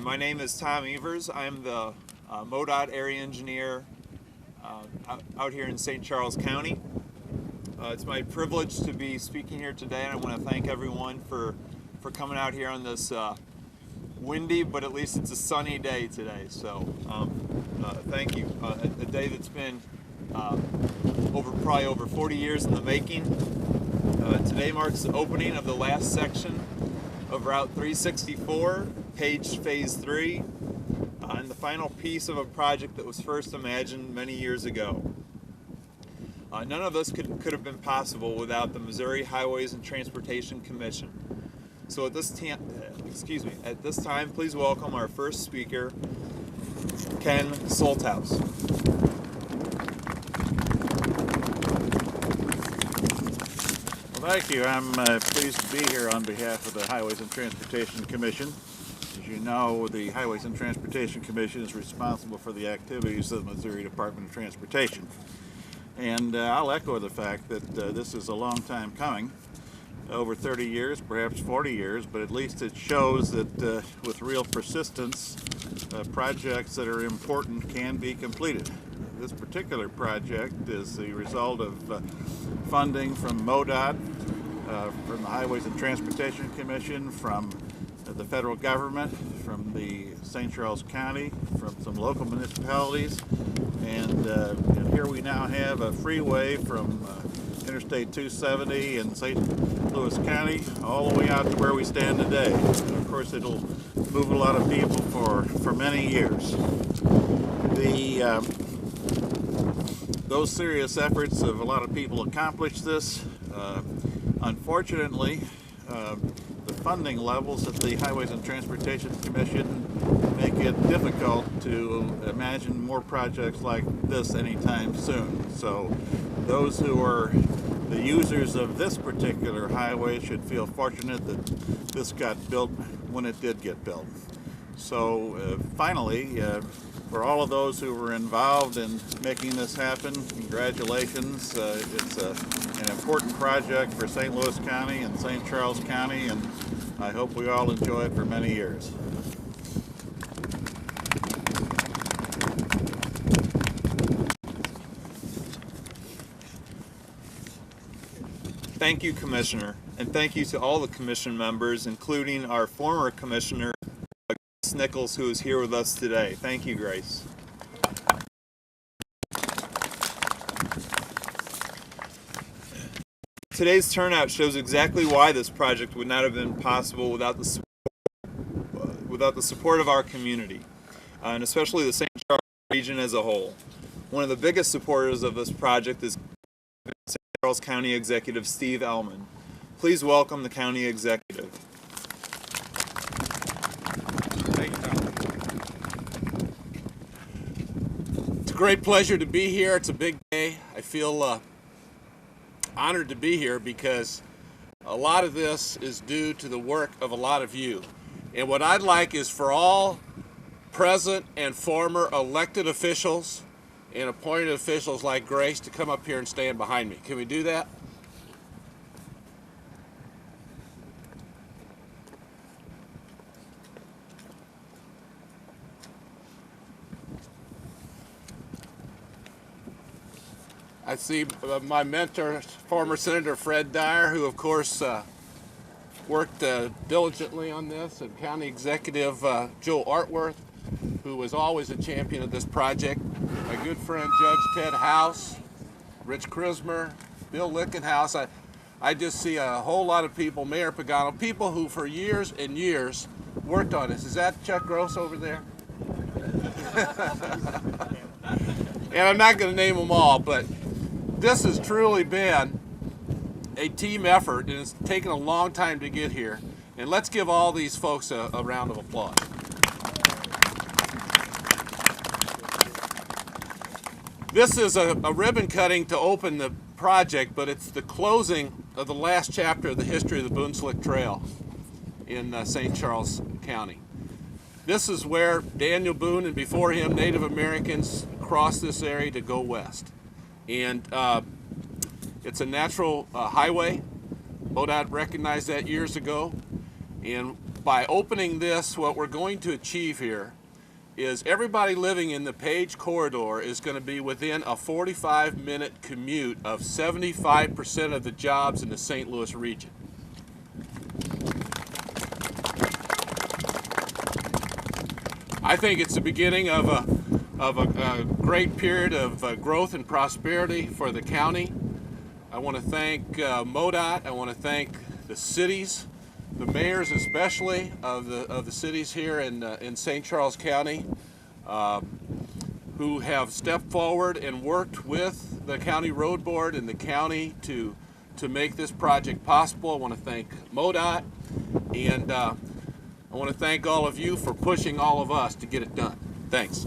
morning. My name is Tom Evers. I'm the MoDOT area engineer out here in St. Charles County. It's my privilege to be speaking here today, and I want to thank everyone for coming out here on this windy, but at least it's a sunny day today. So thank you. A day that's been probably over 40 years in the making. Today marks the opening of the last section of Route 364, Page Phase 3, and the final piece of a project that was first imagined many years ago. None of this could have been possible without the Missouri Highways and Transportation Commission. So at this time, please welcome our first speaker, Ken Solthaus. Thank you. I'm pleased to be here on behalf of the Highways and Transportation Commission. As you know, the Highways and Transportation Commission is responsible for the activities of the Missouri Department of Transportation. And I'll echo the fact that this is a long time coming, over 30 years, perhaps 40 years, but at least it shows that with real persistence, projects that are important can be completed. This particular project is the result of funding from MoDOT, from the Highways and Transportation Commission, from the federal government, from the St. Charles County, from some local municipalities, and here we now have a freeway from Interstate 270 in St. Louis County all the way out to where we stand today. Of course, it'll move a lot of people for many years. Those serious efforts of a lot of people accomplished this. Unfortunately, the funding levels at the Highways and Transportation Commission make it difficult to imagine more projects like this anytime soon. So those who are the users of this particular highway should feel fortunate that this got built when it did get built. So finally, for all of those who were involved in making this happen, congratulations. It's an important project for St. Louis County and St. Charles County, and I hope we all enjoy it for many years. Thank you, Commissioner, and thank you to all the Commission members, including our former Commissioner, Grace Nichols, who is here with us today. Thank you, Grace. Today's turnout shows exactly why this project would not have been possible without the support of our community, and especially the St. Charles region as a whole. One of the biggest supporters of this project is St. Charles County Executive Steve Ellman. Please welcome the County Executive. Thank you, Tom. It's a great pleasure to be here. It's a big day. I feel honored to be here because a lot of this is due to the work of a lot of you. And what I'd like is for all present and former elected officials and appointed officials like Grace to come up here and stand behind me. Can we do that? I see my mentor, former Senator Fred Dyer, who of course worked diligently on this, and County Executive Joe Artworth, who was always a champion of this project. My good friend Judge Ted House, Rich Krismer, Bill Lickenhouse. I just see a whole lot of people, Mayor Pagano, people who for years and years worked on this. Is that Chuck Gross over there? And I'm not going to name them all, but this has truly been a team effort, and it's taken a long time to get here. And let's give all these folks a round of applause. This is a ribbon cutting to open the project, but it's the closing of the last chapter of the history of the Boone Slick Trail in St. Charles County. This is where Daniel Boone and before him Native Americans crossed this area to go west. And it's a natural highway. MoDOT recognized that years ago. And by opening this, what we're going to achieve here is everybody living in the Page corridor is going to be within a 45-minute commute of 75% of the jobs in the St. Louis region. I think it's the beginning of a great period of growth and prosperity for the county. I want to thank MoDOT. I want to thank the cities, the mayors especially of the cities here in St. Charles County, who have stepped forward and worked with the county road board and the county to make this project possible. I want to thank MoDOT, and I want to thank all of you for pushing all of us to get it done. Thanks.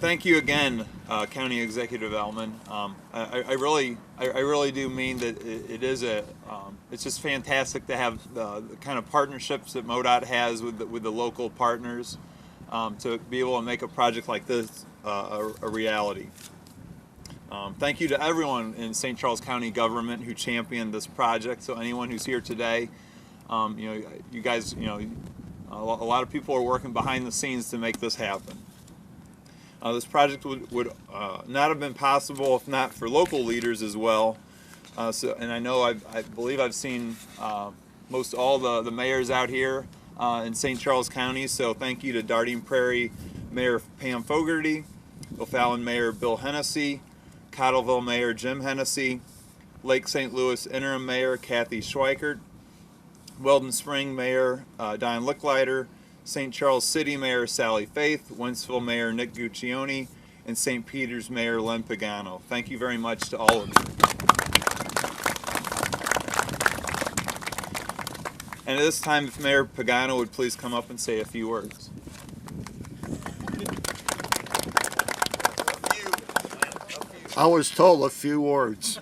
Thank you again, County Executive Ellman. I really do mean that it's just fantastic to have the kind of partnerships that MoDOT has with the local partners to be able to make a project like this a reality. Thank you to everyone in St. Charles County government who championed this project. So anyone who's here today, you guys, a lot of people are working behind the scenes to make this happen. This project would not have been possible if not for local leaders as well. And I know I believe I've seen most all the mayors out here in St. Charles County. So thank you to Darting Prairie Mayor Pam Fogarty, O'Fallon Mayor Bill Hennessy, Cottleville Mayor Jim Hennessy, Lake St. Louis Interim Mayor Kathy Schweikert, Weldon Spring Mayor Don Licklider, St. Charles City Mayor Sally Faith, Wentzville Mayor Nick Guccione, and St. Peter's Mayor Len Pagano. Thank you very much to all of you. And at this time, if Mayor Pagano would please come up and say a few words. I was told a few words.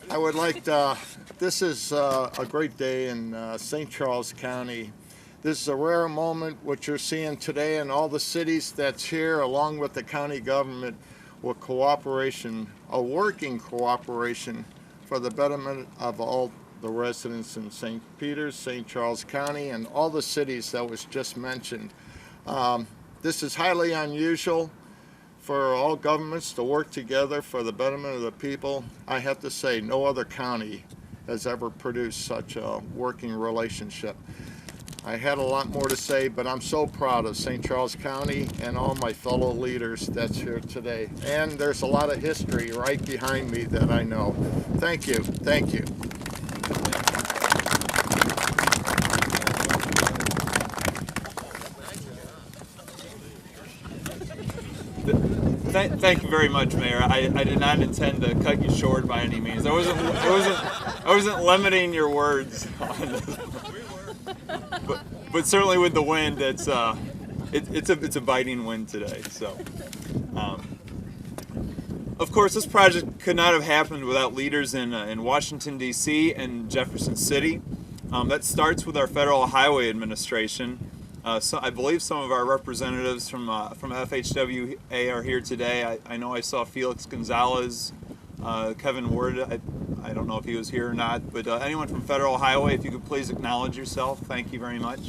I would like to, this is a great day in St. Charles County. This is a rare moment, what you're seeing today in all the cities that's here, along with the county government, with cooperation, a working cooperation for the betterment of all the residents in St. Peter's, St. Charles County, and all the cities that was just mentioned. This is highly unusual for all governments to work together for the betterment of the people. I have to say, no other county has ever produced such a working relationship. I had a lot more to say, but I'm so proud of St. Charles County and all my fellow leaders that's here today. And there's a lot of history right behind me that I know. Thank you. Thank you. Thank you very much, Mayor. I did not intend to cut you short by any means. I wasn't limiting your words on this. But certainly with the wind, it's a biting wind today. So, of course, this project could not have happened without leaders in Washington D.C. and Jefferson City. That starts with our Federal Highway Administration. So I believe some of our representatives from FHWA are here today. I know I saw Felix Gonzalez, Kevin Ward. I don't know if he was here or not, but anyone from Federal Highway, if you could please acknowledge yourself. Thank you very much.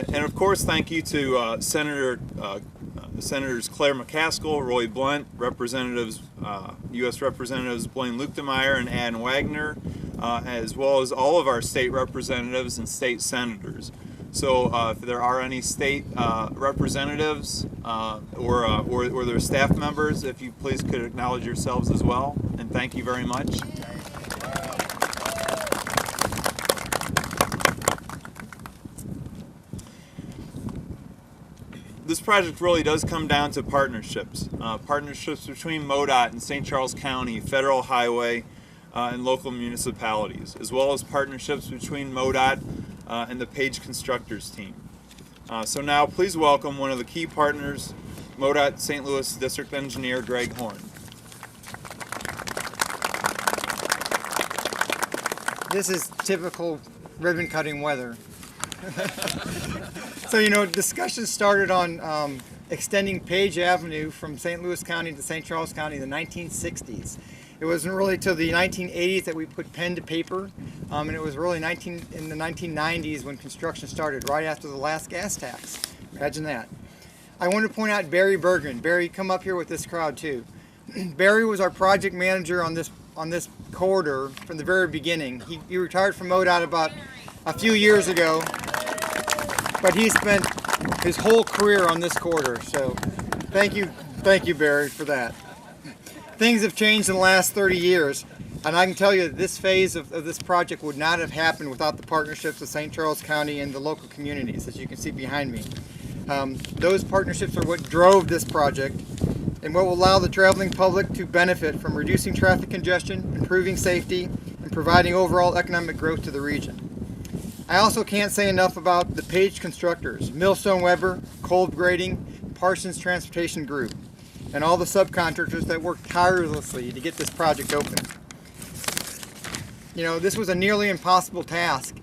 And of course, thank you to Senators Claire McCaskill, Roy Blunt, Representatives, U.S. Representatives Blaine Luetkemeyer and Ann Wagner, as well as all of our state representatives and state senators. So if there are any state representatives or their staff members, if you please could acknowledge yourselves as well, and thank you very much. This project really does come down to partnerships. Partnerships between MoDOT and St. Charles County, Federal Highway, and local municipalities, as well as partnerships between MoDOT and the Page Constructors team. So now please welcome one of the key partners, MoDOT St. Louis District Engineer Greg Horn. This is typical ribbon cutting weather. So, you know, discussions started on extending Page Avenue from St. Louis County to St. Charles County in the 1960s. It wasn't really till the 1980s that we put pen to paper, and it was really in the 1990s when construction started, right after the last gas tax. Imagine that. I want to point out Barry Bergman. Barry, come up here with this crowd too. Barry was our project manager on this corridor from the very beginning. He retired from MoDOT about a few years ago, but he spent his whole career on this corridor. So thank you, Barry, for that. Things have changed in the last 30 years, and I can tell you that this phase of this project would not have happened without the partnerships of St. Charles County and the local communities, as you can see behind me. Those partnerships are what drove this project and what will allow the traveling public to benefit from reducing traffic congestion, improving safety, and providing overall economic growth to the region. I also can't say enough about the Page constructors, Millstone Weber, Kolb Grading, Parsons Transportation Group, and all the subcontractors that worked tirelessly to get this project open. You know, this was a nearly impossible task.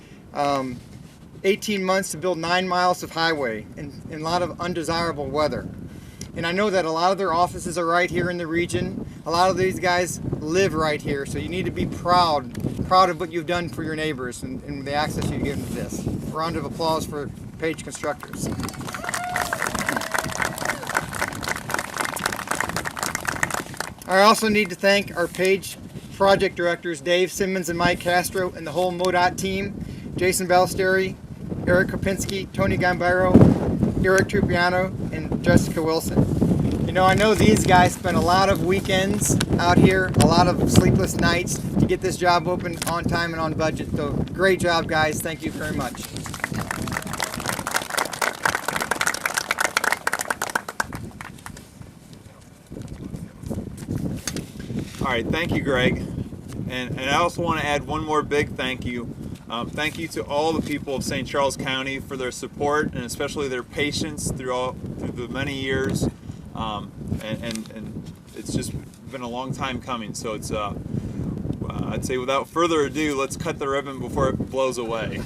18 months to build 9 miles of highway in a lot of undesirable weather. And I know that a lot of their offices are right here in the region. A lot of these guys live right here, so you need to be proud of what you've done for your neighbors and the access you've given to this. A round of applause for Page Constructors. I also need to thank our Page project directors, Dave Simmons and Mike Castro, and the whole MoDOT team, Jason Ballesteri, Eric Kopinski, Tony Gambaro, Eric Trupiano, and Jessica Wilson. You know, I know these guys spent a lot of weekends out here, a lot of sleepless nights to get this job open on time and on budget. So great job, guys. Thank you very much. All right, thank you, Greg. And I also want to add one more big thank you. Thank you to all the people of St. Charles County for their support and especially their patience through the many years. And it's just been a long time coming. So it's I'd say without further ado, let's cut the ribbon before it blows away.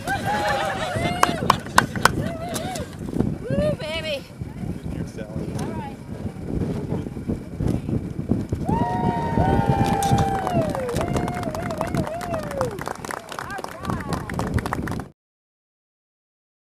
Woo, baby.